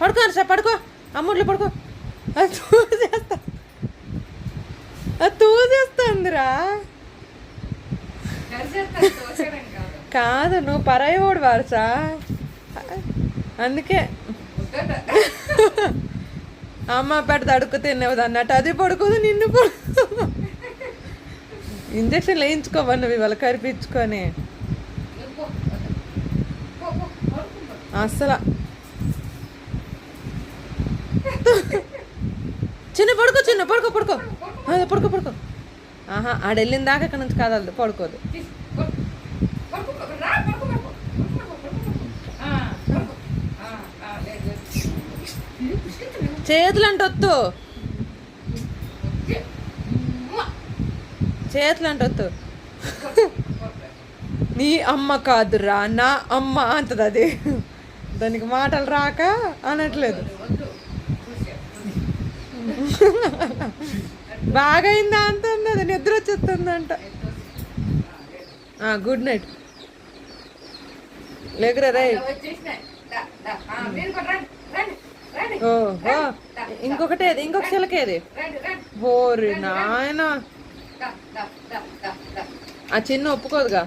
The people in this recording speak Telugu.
పడుకో హర్ష పడుకో, అమ్ముళ్ళు పడుకో. అది తూసేస్తా, అది తూసేస్తుందిరా. కాదు నువ్వు పరాయివాడు హర్ష, అందుకే అమ్మ పెడితే అడుక్కు తినేవద్దు అన్నట్టు అది పడుకోదు, నిన్ను ఇంజక్షన్ వేయించుకోవా నువ్వు ఇవాళ కరిపించుకొని. అస్సలు చిన్న పడుకో, చిన్న పడుకో పడుకో పడుకో పడుకో. ఆహా ఆడ వెళ్ళిన దాకా ఇక్కడ నుంచి కాదు పడుకోదు. చేతులు అంటే వద్దు, చేతులు అంటే వద్దు. నీ అమ్మ కాదురా నా అమ్మ అంటది అది, దానికి మాటలు రాక అనట్లేదు. బాగైందా అంటుంది, అది నిద్ర వచ్చేస్తుందంట. గుడ్ నైట్ లేకరా రే. ఓహో ఇంకొకటేది, ఇంకొక చిలకేది. ఓరి నాయన, ఆ చిన్న ఒప్పుకోదుగా.